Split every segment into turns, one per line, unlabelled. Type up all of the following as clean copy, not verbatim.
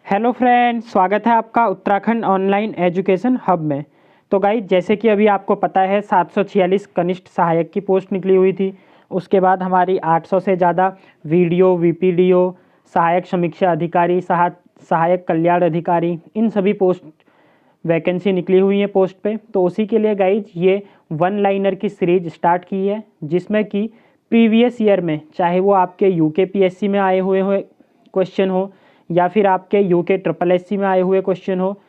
Hello friend, स्वागत है आपका उत्तराखंड ऑनलाइन एजुकेशन हब में। तो गाइज, जैसे कि अभी आपको पता है 746 कनिष्ठ सहायक की पोस्ट निकली हुई थी। उसके बाद हमारी 800 से ज़्यादा वीडियो, वीपीडीओ, सहायक समीक्षा अधिकारी, सहायक कल्याण अधिकारी, इन सभी पोस्ट वैकेंसी निकली हुई है पोस्ट पे। तो उसी के लिए गाइज ये वन लाइनर की सीरीज स्टार्ट की है, जिसमें कि प्रीवियस ईयर में चाहे वो आपके यूके में आए हुए क्वेश्चन हो या फिर आपके यूके SSS में आए हुए क्वेश्चन हो,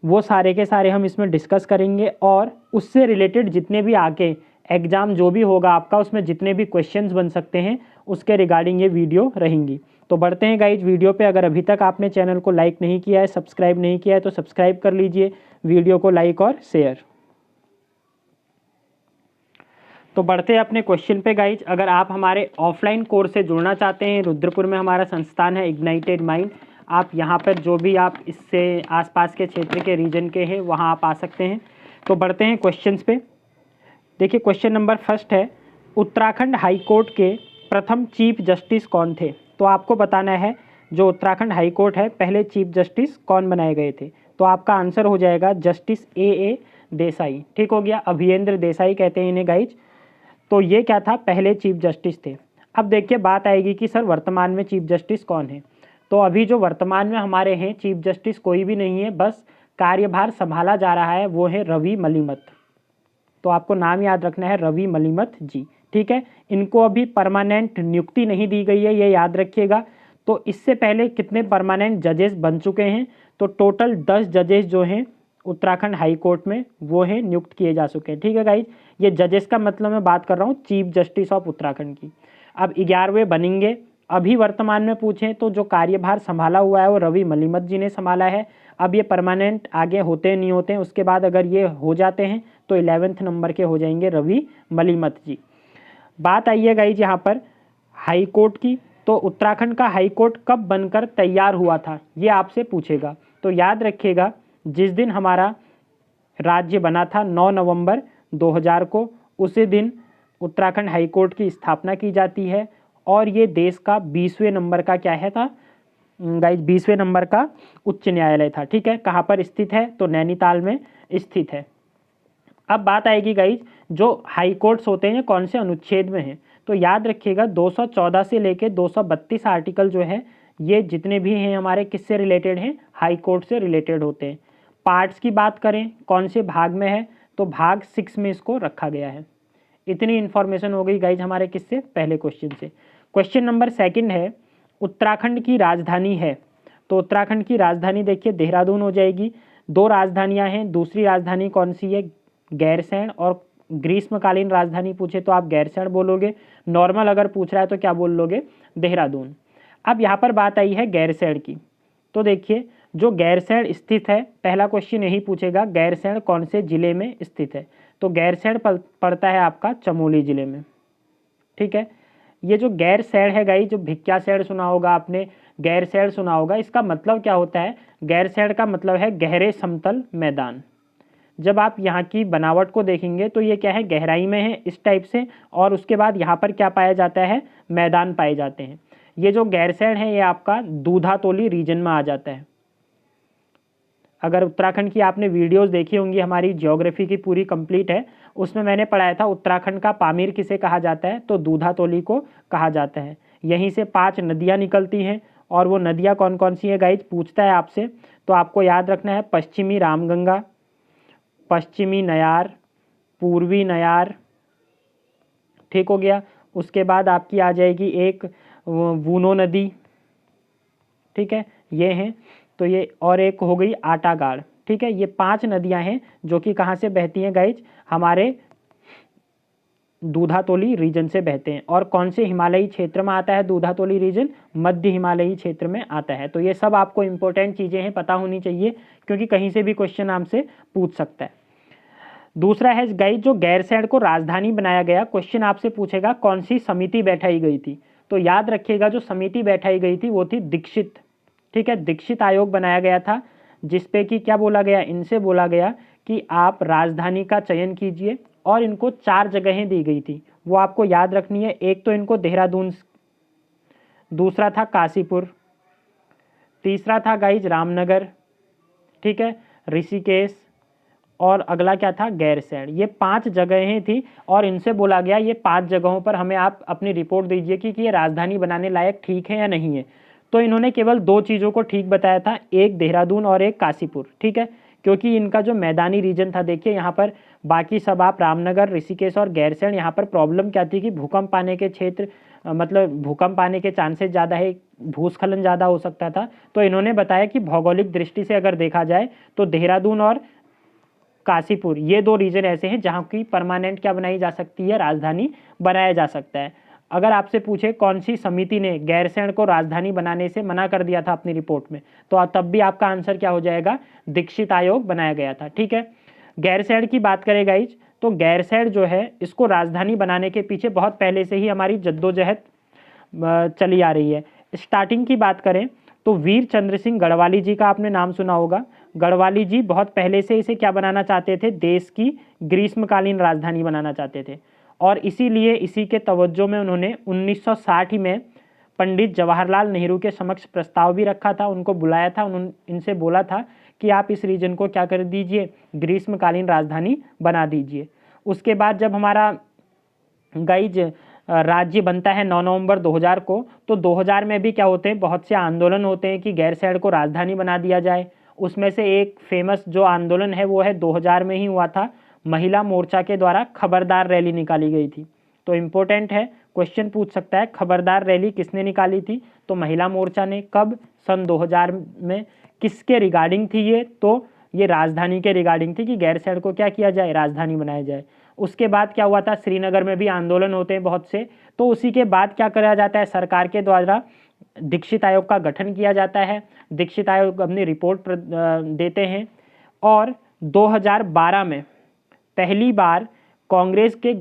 वो सारे के सारे हम इसमें डिस्कस करेंगे। और उससे रिलेटेड जितने भी आगे एग्ज़ाम जो भी होगा आपका, उसमें जितने भी क्वेश्चंस बन सकते हैं उसके रिगार्डिंग ये वीडियो रहेंगी। तो बढ़ते हैं गाइज वीडियो पे। अगर अभी तक आपने चैनल को लाइक नहीं किया है, सब्सक्राइब नहीं किया है, तो सब्सक्राइब कर लीजिए, वीडियो को लाइक और शेयर। तो बढ़ते हैं अपने क्वेश्चन पे गाइज। अगर आप हमारे ऑफलाइन कोर्स से जुड़ना चाहते हैं, रुद्रपुर में हमारा संस्थान है इग्नाइटेड माइंड। आप यहाँ पर जो भी आप इससे आसपास के क्षेत्र के रीजन के हैं वहाँ आप आ सकते हैं। तो बढ़ते हैं क्वेश्चंस पे। देखिए, क्वेश्चन नंबर फर्स्ट है, उत्तराखंड हाई कोर्ट के प्रथम चीफ जस्टिस कौन थे? तो आपको बताना है जो उत्तराखंड हाई कोर्ट है, पहले चीफ जस्टिस कौन बनाए गए थे। तो आपका आंसर हो जाएगा जस्टिस ए देसाई। ठीक हो गया, अभियेंद्र देसाई कहते हैं इन्हें गाइज। तो ये क्या था, पहले चीफ जस्टिस थे। अब देखिए बात आएगी कि सर वर्तमान में चीफ जस्टिस कौन है। तो अभी जो वर्तमान में हमारे हैं चीफ जस्टिस कोई भी नहीं है, बस कार्यभार संभाला जा रहा है, वो है रवि मलिमत। तो आपको नाम याद रखना है, रवि मलिमत जी। ठीक है, इनको अभी परमानेंट नियुक्ति नहीं दी गई है, ये याद रखिएगा। तो इससे पहले कितने परमानेंट जजेस बन चुके हैं? तो टोटल 10 जजेस जो हैं उत्तराखंड हाई कोर्ट में वो हैं नियुक्त किए जा चुके हैं। ठीक है गाइज, ये जजेस का मतलब मैं बात कर रहा हूँ चीफ जस्टिस ऑफ उत्तराखंड की। अब 11वें बनेंगे। अभी वर्तमान में पूछें तो जो कार्यभार संभाला हुआ है वो रवि मलिमत जी ने संभाला है। अब ये परमानेंट आगे होते नहीं होते हैं, उसके बाद अगर ये हो जाते हैं तो 11वें नंबर के हो जाएंगे रवि मलिमत जी। बात आई है गाइज यहाँ पर हाई कोर्ट की। तो उत्तराखंड का हाई कोर्ट कब बनकर तैयार हुआ था, ये आपसे पूछेगा। तो याद रखिएगा, जिस दिन हमारा राज्य बना था 9 नवंबर 2000 को, उसी दिन उत्तराखंड हाई कोर्ट की स्थापना की जाती है। और ये देश का 20वें नंबर का क्या है था गाइज, 20वें नंबर का उच्च न्यायालय था। ठीक है, कहाँ पर स्थित है? तो नैनीताल में स्थित है। अब बात आएगी गाइज, जो हाई कोर्ट्स होते हैं कौन से अनुच्छेद में हैं? तो याद रखिएगा 214 से लेके 232 आर्टिकल जो है, ये जितने भी हैं हमारे किससे रिलेटेड हैं? हाई कोर्ट से रिलेटेड होते हैं। पार्ट्स की बात करें कौन से भाग में है, तो भाग 6 में इसको रखा गया है। इतनी इन्फॉर्मेशन हो गई गाइज हमारे किससे? पहले क्वेश्चन से। क्वेश्चन नंबर सेकंड है, उत्तराखंड की राजधानी है। तो उत्तराखंड की राजधानी देखिए देहरादून हो जाएगी। 2 राजधानियां हैं, दूसरी राजधानी कौन सी है? गैरसैंण। और ग्रीष्मकालीन राजधानी पूछे तो आप गैरसैंण बोलोगे, नॉर्मल अगर पूछ रहा है तो क्या बोल लोगे? देहरादून। अब यहाँ पर बात आई है गैरसैंण की। तो देखिए जो गैरसैंण स्थित है, पहला क्वेश्चन यही पूछेगा गैरसैंण कौन से जिले में स्थित है। तो गैरसैंण पड़ता है आपका चमोली जिले में। ठीक है, ये जो गैरसैंण है गाइस, जो भिक्यासैंण सुना होगा आपने, गैरसैंण सुना होगा, इसका मतलब क्या होता है? गैरसैंण का मतलब है गहरे समतल मैदान। जब आप यहाँ की बनावट को देखेंगे तो ये क्या है? गहराई में है इस टाइप से, और उसके बाद यहाँ पर क्या पाया जाता है? मैदान पाए जाते हैं। ये जो गैरसैंण है ये आपका दूधातोली रीजन में आ जाता है। अगर उत्तराखंड की आपने वीडियोस देखी होंगी, हमारी ज्योग्राफी की पूरी कंप्लीट है, उसमें मैंने पढ़ाया था उत्तराखंड का पामीर किसे कहा जाता है? तो दूधातोली को कहा जाता है। यहीं से 5 नदियाँ निकलती हैं, और वो नदियाँ कौन कौन सी हैं गाइज पूछता है आपसे, तो आपको याद रखना है पश्चिमी रामगंगा, पश्चिमी नयार, पूर्वी नयार। ठीक हो गया, उसके बाद आपकी आ जाएगी एक वूनो नदी। ठीक है, ये हैं। तो ये और एक हो गई आटागाड़। ठीक है, ये 5 नदियां हैं जो कि कहाँ से बहती हैं गाइज? हमारे दूधातोली रीजन से बहते हैं। और कौन से हिमालयी क्षेत्र में आता है दूधातोली रीजन? मध्य हिमालयी क्षेत्र में आता है। तो ये सब आपको इंपॉर्टेंट चीज़ें हैं, पता होनी चाहिए, क्योंकि कहीं से भी क्वेश्चन आपसे पूछ सकता है। दूसरा है गाइज, जो गैरसैंण को राजधानी बनाया गया, क्वेश्चन आपसे पूछेगा कौन सी समिति बैठाई गई थी। तो याद रखिएगा जो समिति बैठाई गई थी वो थी दीक्षित। ठीक है, दीक्षित आयोग बनाया गया था, जिसपे कि क्या बोला गया? इनसे बोला गया कि आप राजधानी का चयन कीजिए, और इनको 4 जगहें दी गई थी, वो आपको याद रखनी है। एक तो इनको देहरादून, दूसरा था काशीपुर, तीसरा था गाइज रामनगर, ठीक है, ऋषिकेश, और अगला क्या था, गैरसैंण। ये 5 जगहें थी और इनसे बोला गया ये 5 जगहों पर हमें आप अपनी रिपोर्ट दीजिए कि ये राजधानी बनाने लायक ठीक है या नहीं है। तो इन्होंने केवल 2 चीज़ों को ठीक बताया था, एक देहरादून और एक काशीपुर, ठीक है, क्योंकि इनका जो मैदानी रीजन था, देखिए यहाँ पर बाकी सब आप रामनगर, ऋषिकेश और गैरसैंण, यहाँ पर प्रॉब्लम क्या थी कि भूकंप आने के क्षेत्र, मतलब भूकंप आने के चांसेस ज़्यादा है, भूस्खलन ज़्यादा हो सकता था। तो इन्होंने बताया कि भौगोलिक दृष्टि से अगर देखा जाए तो देहरादून और काशीपुर ये 2 रीजन ऐसे हैं जहाँ की परमानेंट क्या बनाई जा सकती है, राजधानी बनाया जा सकता है। अगर आपसे पूछे कौन सी समिति ने गैरसैंण को राजधानी बनाने से मना कर दिया था अपनी रिपोर्ट में, तो तब भी आपका आंसर क्या हो जाएगा, दीक्षित आयोग बनाया गया था, ठीक है। गैरसैंण की बात करें गाइज, तो गैरसैंण जो है इसको राजधानी बनाने के पीछे बहुत पहले से ही हमारी जद्दोजहद चली आ रही है। स्टार्टिंग की बात करें तो वीर चंद्र सिंह गढ़वाली जी का आपने नाम सुना होगा। गढ़वाली जी बहुत पहले से इसे क्या बनाना चाहते थे, देश की ग्रीष्मकालीन राजधानी बनाना चाहते थे, और इसीलिए इसी के तवज्जो में उन्होंने 1960 में पंडित जवाहरलाल नेहरू के समक्ष प्रस्ताव भी रखा था, उनको बुलाया था, उन्होंने इनसे बोला था कि आप इस रीजन को क्या कर दीजिए, ग्रीष्मकालीन राजधानी बना दीजिए। उसके बाद जब हमारा गाइज राज्य बनता है 9 नवंबर 2000 को, तो 2000 में भी क्या होते हैं, बहुत से आंदोलन होते हैं कि गैरसैंण को राजधानी बना दिया जाए। उसमें से एक फेमस जो आंदोलन है वो है 2000 में ही हुआ था, महिला मोर्चा के द्वारा खबरदार रैली निकाली गई थी। तो इम्पोर्टेंट है, क्वेश्चन पूछ सकता है, खबरदार रैली किसने निकाली थी, तो महिला मोर्चा ने। कब, सन 2000 में। किसके रिगार्डिंग थी ये, तो ये राजधानी के रिगार्डिंग थी कि गैरसैंण को क्या किया जाए, राजधानी बनाया जाए। उसके बाद क्या हुआ था, श्रीनगर में भी आंदोलन होते हैं बहुत से, तो उसी के बाद क्या करा जाता है, सरकार के द्वारा दीक्षित आयोग का गठन किया जाता है। दीक्षित आयोग अपनी रिपोर्ट देते हैं, और 2012 में पहली बार कांग्रेस के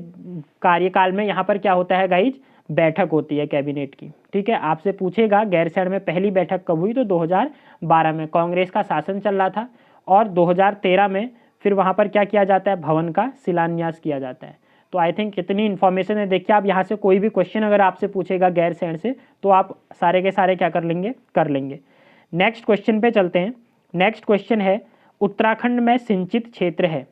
कार्यकाल में यहाँ पर क्या होता है गाइज, बैठक होती है कैबिनेट की, ठीक है। आपसे पूछेगा गैरसैंण में पहली बैठक कब हुई, तो 2012 में, कांग्रेस का शासन चल रहा था, और 2013 में फिर वहाँ पर क्या किया जाता है, भवन का शिलान्यास किया जाता है। तो आई थिंक कितनी इन्फॉर्मेशन है, देखिए आप यहाँ से कोई भी क्वेश्चन अगर आपसे पूछेगा गैरसैंण से, तो आप सारे के सारे क्या कर लेंगे, कर लेंगे। नेक्स्ट क्वेश्चन पे चलते हैं। नेक्स्ट क्वेश्चन है, उत्तराखंड में सिंचित क्षेत्र है,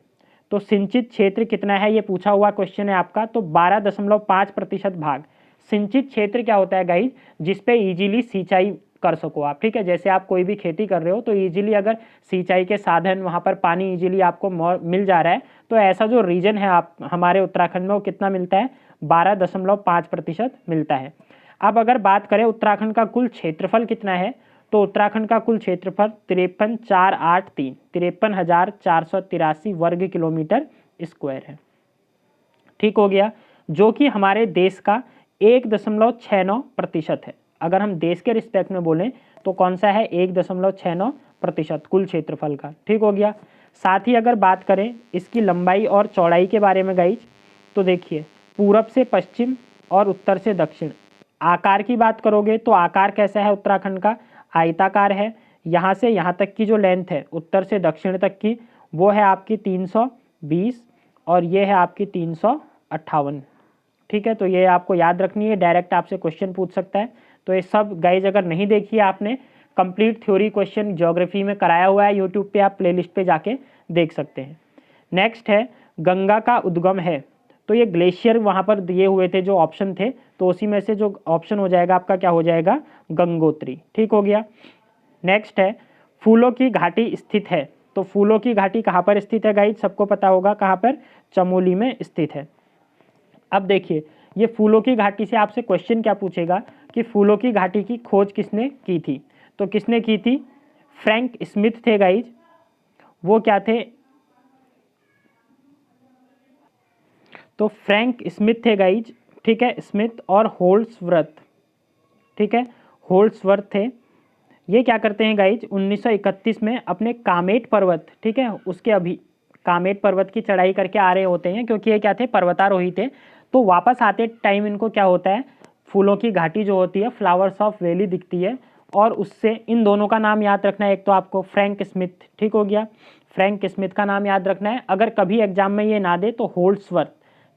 तो सिंचित क्षेत्र कितना है ये पूछा हुआ क्वेश्चन है आपका, तो 12.5% भाग। सिंचित क्षेत्र क्या होता है गाइज, जिसपे इजीली सिंचाई कर सको आप, ठीक है। जैसे आप कोई भी खेती कर रहे हो तो इजीली अगर सिंचाई के साधन, वहाँ पर पानी इजीली आपको मिल जा रहा है, तो ऐसा जो रीजन है आप हमारे उत्तराखंड में, वो कितना मिलता है, 12.5% मिलता है। अब अगर बात करें उत्तराखंड का कुल क्षेत्रफल कितना है, तो उत्तराखंड का कुल क्षेत्रफल 53,483 वर्ग किलोमीटर स्क्वायर है, ठीक हो गया, जो कि हमारे देश का 1.69% है। अगर हम देश के रिस्पेक्ट में बोलें तो कौन सा है, 1.69% कुल क्षेत्रफल का, ठीक हो गया। साथ ही अगर बात करें इसकी लंबाई और चौड़ाई के बारे में गाइज, तो देखिए पूरब से पश्चिम और उत्तर से दक्षिण। आकार की बात करोगे तो आकार कैसा है उत्तराखंड का, आयताकार है। यहाँ से यहाँ तक की जो लेंथ है उत्तर से दक्षिण तक की, वो है आपकी 320, और ये है आपकी 358, ठीक है। तो ये आपको याद रखनी है, डायरेक्ट आपसे क्वेश्चन पूछ सकता है। तो ये सब गाइज अगर नहीं देखी आपने, कंप्लीट थ्योरी क्वेश्चन ज्योग्राफी में कराया हुआ है यूट्यूब पे, आप प्लेलिस्ट पे जाके देख सकते हैं। नेक्स्ट है, गंगा का उद्गम है, तो ये ग्लेशियर वहाँ पर दिए हुए थे जो ऑप्शन थे, तो उसी में से जो ऑप्शन हो जाएगा आपका क्या हो जाएगा, गंगोत्री, ठीक हो गया। नेक्स्ट है, फूलों की घाटी स्थित है, तो फूलों की घाटी कहाँ पर स्थित है गाइज, सबको पता होगा कहाँ पर, चमोली में स्थित है। अब देखिए ये फूलों की घाटी से आपसे क्वेश्चन क्या पूछेगा कि फूलों की घाटी की खोज किसने की थी, तो किसने की थी, फ्रैंक स्मिथ थे गाइज। वो क्या थे, तो फ्रैंक स्मिथ थे गाइज, ठीक है, स्मिथ और होल्सवर्थ, ठीक है, होल्सवर्थ थे। ये क्या करते हैं गाइज, 1931 में अपने कामेट पर्वत, ठीक है, उसके अभी कामेट पर्वत की चढ़ाई करके आ रहे होते हैं, क्योंकि ये क्या थे, पर्वतारोही थे। तो वापस आते टाइम इनको क्या होता है, फूलों की घाटी जो होती है, फ्लावर्स ऑफ वैली दिखती है, और उससे इन दोनों का नाम याद रखना है, एक तो आपको फ्रैंक स्मिथ, ठीक हो गया, फ्रैंक स्मिथ का नाम याद रखना है। अगर कभी एग्जाम में ये ना दे तो होल्सवर्थ,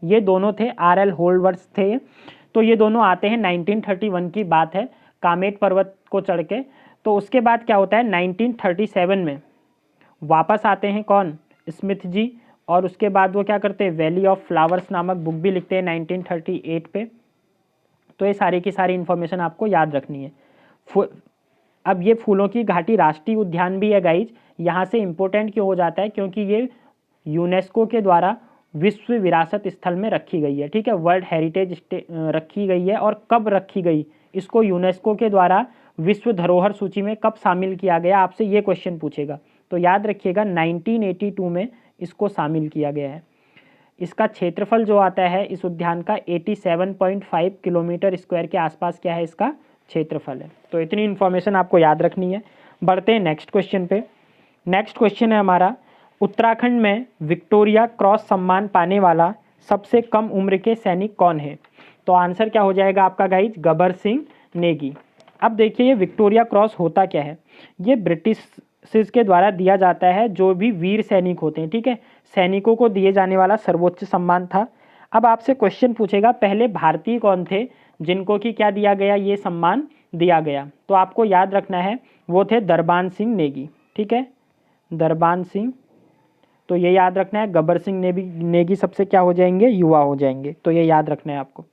ये दोनों थे, RL होल्सवर्थ थे, तो ये दोनों आते हैं 1931 की बात है, कामेट पर्वत को चढ़ के। तो उसके बाद क्या होता है 1937 में वापस आते हैं कौन, स्मिथ जी, और उसके बाद वो क्या करते हैं वैली ऑफ फ्लावर्स नामक बुक भी लिखते हैं 1938 पे। तो ये सारी की सारी इन्फॉर्मेशन आपको याद रखनी है। अब ये फूलों की घाटी राष्ट्रीय उद्यान भी है गाइज। यहाँ से इम्पोर्टेंट क्यों हो जाता है, क्योंकि ये यूनेस्को के द्वारा विश्व विरासत स्थल में रखी गई है, ठीक है, वर्ल्ड हेरिटेज रखी गई है। और कब रखी गई, इसको यूनेस्को के द्वारा विश्व धरोहर सूची में कब शामिल किया गया, आपसे ये क्वेश्चन पूछेगा। तो याद रखिएगा 1982 में इसको शामिल किया गया है। इसका क्षेत्रफल जो आता है इस उद्यान का 87.5 किलोमीटर स्क्वायर के आसपास क्या है इसका क्षेत्रफल है। तो इतनी इन्फॉर्मेशन आपको याद रखनी है। बढ़ते हैं नेक्स्ट क्वेश्चन पे। नेक्स्ट क्वेश्चन है हमारा, उत्तराखंड में विक्टोरिया क्रॉस सम्मान पाने वाला सबसे कम उम्र के सैनिक कौन है। तो आंसर क्या हो जाएगा आपका गाइज, गबर सिंह नेगी। अब देखिए ये विक्टोरिया क्रॉस होता क्या है, ये ब्रिटिश के द्वारा दिया जाता है जो भी वीर सैनिक होते हैं, ठीक है, सैनिकों को दिए जाने वाला सर्वोच्च सम्मान था। अब आपसे क्वेश्चन पूछेगा पहले भारतीय कौन थे जिनको कि क्या दिया गया, ये सम्मान दिया गया। तो आपको याद रखना है वो थे दरबान सिंह नेगी, ठीक है, दरबान सिंह। तो ये याद रखना है, गबर सिंह नेगी सबसे क्या हो जाएंगे, युवा हो जाएंगे। तो ये याद रखना है आपको।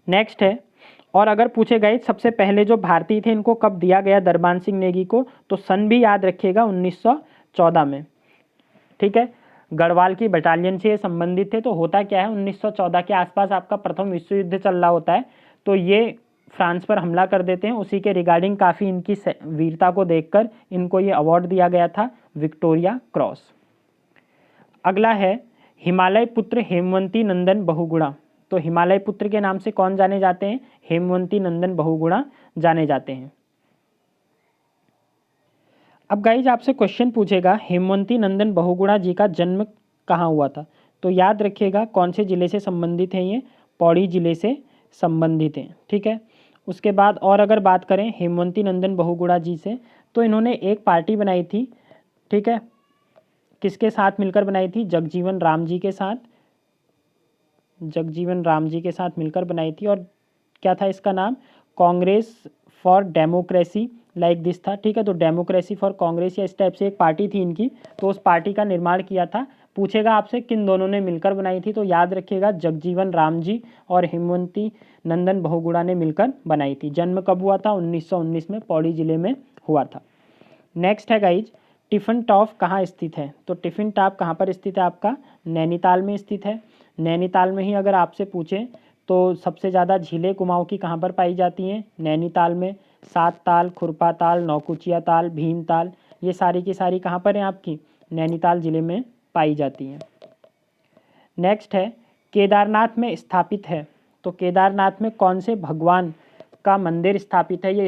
नेक्स्ट है, और अगर पूछे गए सबसे पहले जो भारतीय थे इनको कब दिया गया दरबान सिंह नेगी को, तो सन भी याद रखिएगा 1914 में, ठीक है। गढ़वाल की बटालियन से ये संबंधित थे। तो होता क्या है 1914 के आसपास आपका प्रथम विश्व युद्ध चल रहा होता है, तो ये फ्रांस पर हमला कर देते हैं। उसी के रिगार्डिंग काफ़ी इनकी वीरता को देखकर इनको ये अवार्ड दिया गया था विक्टोरिया क्रॉस। अगला है हिमालय पुत्र हेमवंती नंदन बहुगुणा। तो हिमालय पुत्र के नाम से कौन जाने जाते हैं, हेमवंती नंदन बहुगुणा जाने जाते हैं। अब गाइज आपसे क्वेश्चन पूछेगा हेमवंती नंदन बहुगुणा जी का जन्म कहाँ हुआ था। तो याद रखिएगा कौन से जिले से संबंधित हैं, ये पौड़ी जिले से संबंधित हैं, ठीक है। उसके बाद और अगर बात करें हेमवंती नंदन बहुगुणा जी से, तो इन्होंने एक पार्टी बनाई थी, ठीक है, किसके साथ मिलकर बनाई थी, जगजीवन राम जी के साथ, जगजीवन राम जी के साथ मिलकर बनाई थी। और क्या था इसका नाम, Congress for democracy like this था, ठीक है। तो डेमोक्रेसी फॉर कांग्रेस या इस टाइप से एक पार्टी थी इनकी, तो उस पार्टी का निर्माण किया था। पूछेगा आपसे किन दोनों ने मिलकर बनाई थी, तो याद रखिएगा जगजीवन राम जी और हेमवंती नंदन बहुगुणा ने मिलकर बनाई थी। जन्म कब हुआ था, 1919 में पौड़ी जिले में हुआ था। नेक्स्ट है गाइज, टिफिन टॉप कहाँ स्थित है। तो टिफिन टॉप कहाँ पर स्थित है, आपका नैनीताल में स्थित है। नैनीताल में ही अगर आपसे पूछें तो सबसे ज़्यादा झीलें कुमाऊँ की कहाँ पर पाई जाती हैं, नैनीताल में। सात ताल, खुरपा ताल, नौकुचिया ताल, भीम ताल, ये सारी की सारी कहाँ पर हैं आपकी, नैनीताल जिले में पाई जाती हैं। नेक्स्ट है केदारनाथ में स्थापित है। तो केदारनाथ में कौन से भगवान का मंदिर स्थापित है, ये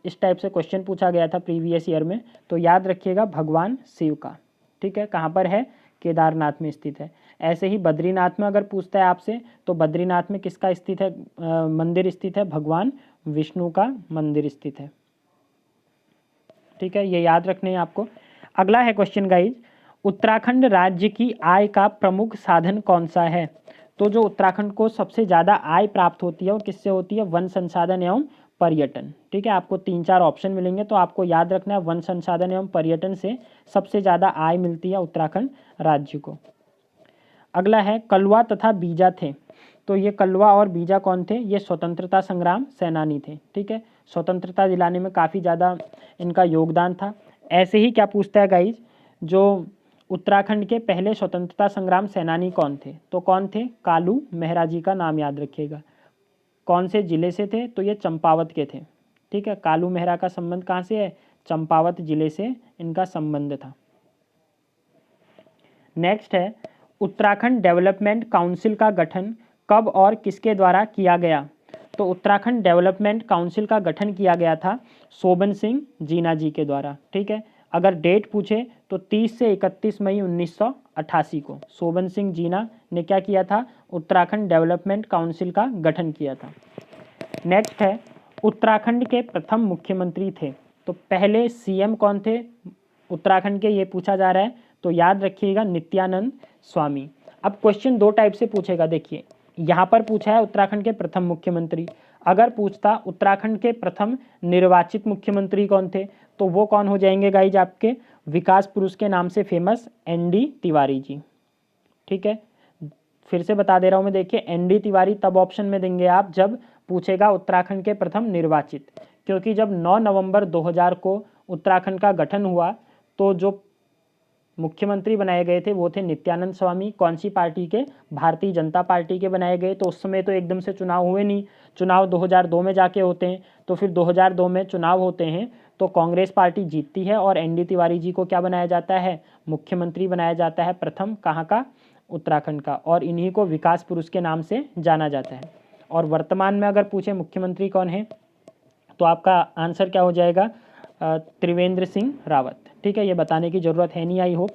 इस टाइप से क्वेश्चन पूछा गया था प्रीवियस ईयर में। तो याद रखिएगा भगवान शिव का, ठीक है, कहाँ पर है, केदारनाथ में स्थित है। ऐसे ही बद्रीनाथ में अगर पूछता है आपसे, तो बद्रीनाथ में किसका स्थित है, मंदिर स्थित है, भगवान विष्णु का मंदिर स्थित है, ठीक है, ये याद रखने हैं आपको। अगला है क्वेश्चन गाइज, उत्तराखंड राज्य की आय का प्रमुख साधन कौन सा है। तो जो उत्तराखंड को सबसे ज़्यादा आय प्राप्त होती है वो किससे होती है, वन संसाधन एवं पर्यटन, ठीक है। आपको 3-4 ऑप्शन मिलेंगे, तो आपको याद रखना है वन संसाधन एवं पर्यटन से सबसे ज़्यादा आय मिलती है उत्तराखंड राज्य को। अगला है कलवा तथा बीजा थे। तो ये कलवा और बीजा कौन थे, ये स्वतंत्रता संग्राम सेनानी थे, ठीक है, स्वतंत्रता दिलाने में काफ़ी ज़्यादा इनका योगदान था। ऐसे ही क्या पूछता है गाइज, जो उत्तराखंड के पहले स्वतंत्रता संग्राम सेनानी कौन थे, तो कौन थे, कालू मेहरा जी का नाम याद रखिएगा। कौन से जिले से थे, तो ये चंपावत के थे, ठीक है। कालू मेहरा का संबंध कहाँ से है, चंपावत जिले से इनका संबंध था। नेक्स्ट है उत्तराखंड डेवलपमेंट काउंसिल का गठन कब और किसके द्वारा किया गया। तो उत्तराखंड डेवलपमेंट काउंसिल का गठन किया गया था शोभन सिंह जीना जी के द्वारा, ठीक है। अगर डेट पूछे तो 30 से 31 मई 1988 को शोभन सिंह जीना ने क्या किया था, उत्तराखंड डेवलपमेंट काउंसिल का गठन किया था। नेक्स्ट है उत्तराखंड के प्रथम मुख्यमंत्री थे। तो पहले सीएम कौन थे उत्तराखंड के, ये पूछा जा रहा है। तो याद रखिएगा नित्यानंद स्वामी। अब क्वेश्चन दो टाइप से पूछेगा, देखिए यहाँ पर पूछा है उत्तराखंड के प्रथम मुख्यमंत्री, अगर पूछता उत्तराखंड के प्रथम निर्वाचित मुख्यमंत्री कौन थे, तो वो कौन हो जाएंगे गाइज आपके विकास पुरुष के नाम से फेमस एनडी तिवारी जी। ठीक है, फिर से बता दे रहा हूँ मैं, देखिए एनडी तिवारी तब ऑप्शन में देंगे आप जब पूछेगा उत्तराखंड के प्रथम निर्वाचित, क्योंकि जब 9 नवंबर 2000 को उत्तराखंड का गठन हुआ तो जो मुख्यमंत्री बनाए गए थे वो थे नित्यानंद स्वामी। कौन सी पार्टी के? भारतीय जनता पार्टी के बनाए गए। तो उस समय तो एकदम से चुनाव हुए नहीं, चुनाव 2002 में जाके होते हैं। तो फिर 2002 में चुनाव होते हैं तो कांग्रेस पार्टी जीतती है और एनडी तिवारी जी को क्या बनाया जाता है? मुख्यमंत्री बनाया जाता है प्रथम, कहाँ का? उत्तराखंड का। और इन्हीं को विकास पुरुष के नाम से जाना जाता है। और वर्तमान में अगर पूछे मुख्यमंत्री कौन है, तो आपका आंसर क्या हो जाएगा? त्रिवेंद्र सिंह रावत। ठीक है, ये बताने की ज़रूरत है नहीं, आई होप।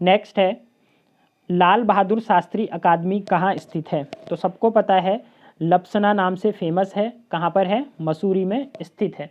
नेक्स्ट है, लाल बहादुर शास्त्री अकादमी कहाँ स्थित है? तो सबको पता है, लपसना नाम से फेमस है। कहाँ पर है? मसूरी में स्थित है।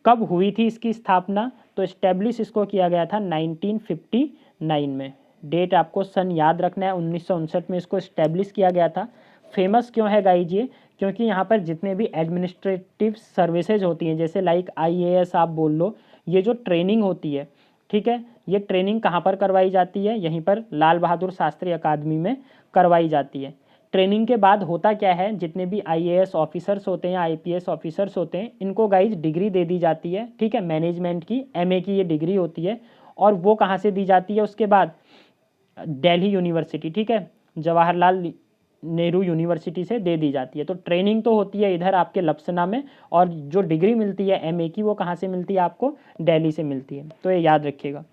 कब हुई थी इसकी स्थापना? तो इस्टेब्लिश इसको किया गया था 1959 में। डेट आपको सन याद रखना है, 1959 में इसको इस्टेब्लिश किया गया था। फेमस क्यों है गाइज ये? क्योंकि यहाँ पर जितने भी एडमिनिस्ट्रेटिव सर्विसेज होती हैं, जैसे लाइक IAS आप बोल लो, ये जो ट्रेनिंग होती है, ठीक है, ये ट्रेनिंग कहाँ पर करवाई जाती है? यहीं पर लाल बहादुर शास्त्री अकादमी में करवाई जाती है। ट्रेनिंग के बाद होता क्या है, जितने भी IAS ऑफिसर्स होते हैं, IPS ऑफिसर्स होते हैं, इनको गाइज डिग्री दे दी जाती है। ठीक है, मैनेजमेंट की MA की ये डिग्री होती है। और वो कहाँ से दी जाती है उसके बाद? दिल्ली यूनिवर्सिटी, ठीक है, जवाहरलाल नेहरू यूनिवर्सिटी से दे दी जाती है। तो ट्रेनिंग तो होती है इधर आपके लपसना में, और जो डिग्री मिलती है MA की वो कहाँ से मिलती है आपको? दिल्ली से मिलती है। तो ये याद रखिएगा।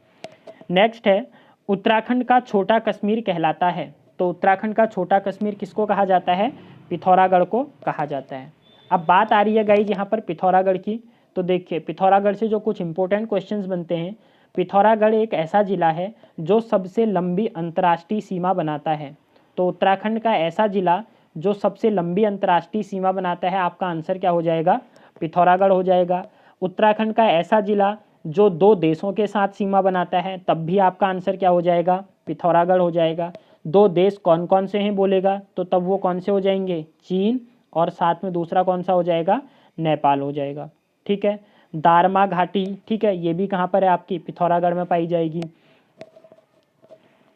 नेक्स्ट है, उत्तराखंड का छोटा कश्मीर कहलाता है। तो उत्तराखंड का छोटा कश्मीर किसको कहा जाता है? पिथौरागढ़ को कहा जाता है। अब बात आ रही है गाइज यहाँ पर पिथौरागढ़ की। तो देखिए, पिथौरागढ़ से जो कुछ इंपॉर्टेंट क्वेश्चंस बनते हैं, पिथौरागढ़ एक ऐसा जिला है जो सबसे लंबी अंतर्राष्ट्रीय सीमा बनाता है। तो उत्तराखंड का ऐसा जिला जो सबसे लंबी अंतर्राष्ट्रीय सीमा बनाता है, आपका आंसर क्या हो जाएगा? पिथौरागढ़ हो जाएगा। उत्तराखंड का ऐसा जिला जो 2 देशों के साथ सीमा बनाता है, तब भी आपका आंसर क्या हो जाएगा? पिथौरागढ़ हो जाएगा। 2 देश कौन कौन से हैं बोलेगा, तो तब वो कौन से हो जाएंगे? चीन, और साथ में दूसरा कौन सा हो जाएगा? नेपाल हो जाएगा। ठीक है, दारमा घाटी, ठीक है, ये भी कहाँ पर है? आपकी पिथौरागढ़ में पाई जाएगी।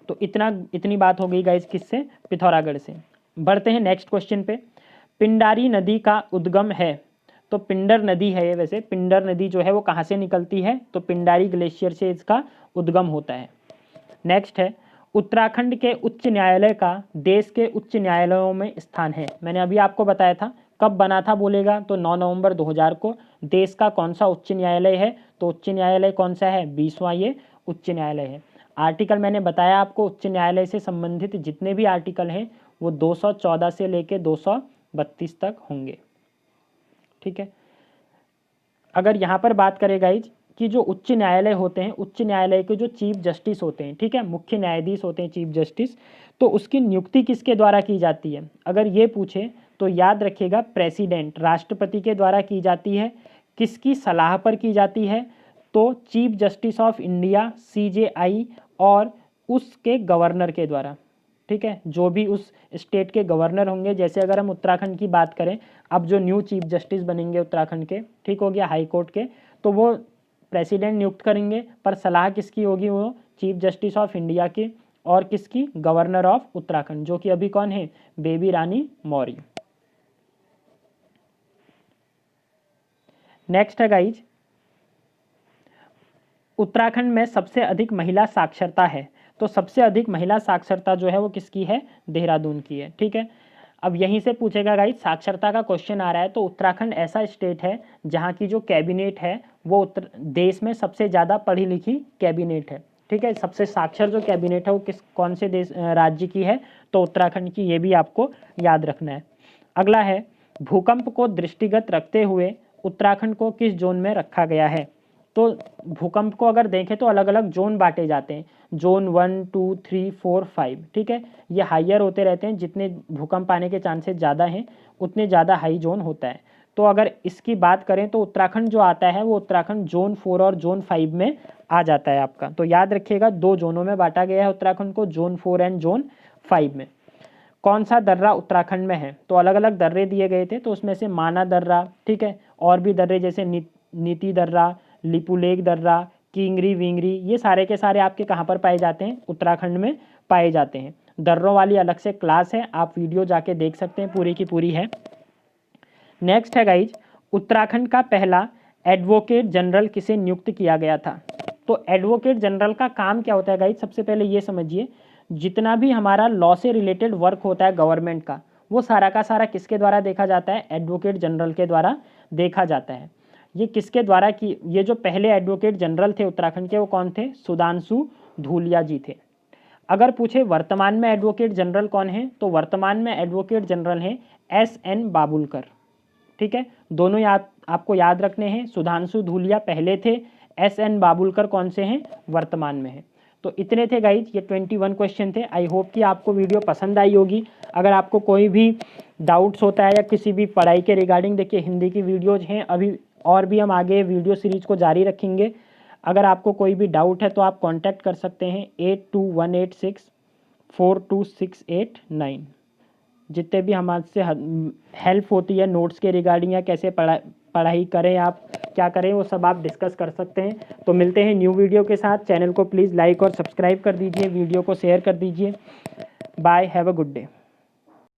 तो इतनी बात हो गई गाइज किससे? पिथौरागढ़ से। बढ़ते हैं नेक्स्ट क्वेश्चन पे। पिंडारी नदी का उद्गम है। तो पिंडर नदी है ये, वैसे पिंडर नदी जो है वो कहाँ से निकलती है? तो पिंडारी ग्लेशियर से इसका उद्गम होता है। नेक्स्ट है, उत्तराखंड के उच्च न्यायालय का देश के उच्च न्यायालयों में स्थान है। मैंने अभी आपको बताया था, कब बना था बोलेगा? तो 9 नवंबर 2000 को। देश का कौन सा उच्च न्यायालय है? तो उच्च न्यायालय कौन सा है? 20वां ये उच्च न्यायालय है। आर्टिकल मैंने बताया आपको, उच्च न्यायालय से संबंधित जितने भी आर्टिकल हैं वो 214 से लेके 232 तक होंगे। ठीक है, अगर यहाँ पर बात करें गाइज कि जो उच्च न्यायालय होते हैं, उच्च न्यायालय के जो चीफ जस्टिस होते हैं, ठीक है, मुख्य न्यायाधीश होते हैं चीफ जस्टिस, तो उसकी नियुक्ति किसके द्वारा की जाती है? अगर ये पूछे तो याद रखिएगा, प्रेसिडेंट, राष्ट्रपति के द्वारा की जाती है। किसकी सलाह पर की जाती है? तो chief justice of India CJI और उसके गवर्नर के द्वारा। ठीक है, जो भी उस स्टेट के गवर्नर होंगे, जैसे अगर हम उत्तराखंड की बात करें, अब जो न्यू चीफ जस्टिस बनेंगे उत्तराखंड के, ठीक हो गया, हाई कोर्ट के, तो वो प्रेसिडेंट नियुक्त करेंगे, पर सलाह किसकी होगी? वो चीफ जस्टिस ऑफ इंडिया की, और किसकी? गवर्नर ऑफ उत्तराखंड, जो कि अभी कौन है? बेबी रानी मौर्य। नेक्स्ट है गाइज, उत्तराखंड में सबसे अधिक महिला साक्षरता है। तो सबसे अधिक महिला साक्षरता जो है वो किसकी है? देहरादून की है। ठीक है, अब यहीं से पूछेगा गाइज, साक्षरता का क्वेश्चन आ रहा है, तो उत्तराखंड ऐसा स्टेट है जहाँ की जो कैबिनेट है वो देश में सबसे ज़्यादा पढ़ी लिखी कैबिनेट है। ठीक है, सबसे साक्षर जो कैबिनेट है वो कौन से देश राज्य की है? तो उत्तराखंड की। ये भी आपको याद रखना है। अगला है, भूकंप को दृष्टिगत रखते हुए उत्तराखंड को किस जोन में रखा गया है? तो भूकंप को अगर देखें तो अलग अलग जोन बांटे जाते हैं, जोन 1, 2, 3, 4, 5। ठीक है, ये हाइयर होते रहते हैं, जितने भूकंप आने के चांसेस ज़्यादा हैं उतने ज़्यादा हाई जोन होता है। तो अगर इसकी बात करें तो उत्तराखंड जो आता है वो उत्तराखंड जोन 4 और जोन 5 में आ जाता है आपका। तो याद रखिएगा, 2 जोनों में बांटा गया है उत्तराखंड को, जोन 4 एंड जोन 5 में। कौन सा दर्रा उत्तराखंड में है? तो अलग अलग दर्रे दिए गए थे, तो उसमें से माना दर्रा, ठीक है, और भी दर्रे जैसे नीति दर्रा, लिपुलेख दर्रा, किंगरी विंगरी, ये सारे के सारे आपके कहाँ पर पाए जाते हैं? उत्तराखंड में पाए जाते हैं। दर्रों वाली अलग से क्लास है, आप वीडियो जाके देख सकते हैं, पूरी की पूरी है। नेक्स्ट है गाइज, उत्तराखंड का पहला एडवोकेट जनरल किसे नियुक्त किया गया था? तो एडवोकेट जनरल का काम क्या होता है गाइज? सबसे पहले ये समझिए, जितना भी हमारा लॉ से रिलेटेड वर्क होता है गवर्नमेंट का, वो सारा का सारा किसके द्वारा देखा जाता है? एडवोकेट जनरल के द्वारा देखा जाता है। ये किसके द्वारा की? ये जो पहले एडवोकेट जनरल थे उत्तराखंड के, वो कौन थे? सुधांशु धूलिया जी थे। अगर पूछे वर्तमान में एडवोकेट जनरल कौन है, तो वर्तमान में एडवोकेट जनरल हैं SN बाबुलकर, ठीक है। दोनों आपको याद रखने हैं, सुधांशु धूलिया पहले थे, SN बाबुलकर कौन से हैं? वर्तमान में है। तो इतने थे गाइज, ये 21 क्वेश्चन थे। आई होप कि आपको वीडियो पसंद आई होगी। अगर आपको कोई भी डाउट्स होता है या किसी भी पढ़ाई के रिगार्डिंग, देखिए हिंदी की वीडियोज हैं अभी, और भी हम आगे वीडियो सीरीज को जारी रखेंगे। अगर आपको कोई भी डाउट है तो आप कांटेक्ट कर सकते हैं 8218642689। जितने भी हमारे हेल्प होती है नोट्स के रिगार्डिंग या कैसे पढ़ाई करें, आप क्या करें, वो सब आप डिस्कस कर सकते हैं। तो मिलते हैं न्यू वीडियो के साथ। चैनल को प्लीज़ लाइक और सब्सक्राइब कर दीजिए, वीडियो को शेयर कर दीजिए। Bye, have a good day.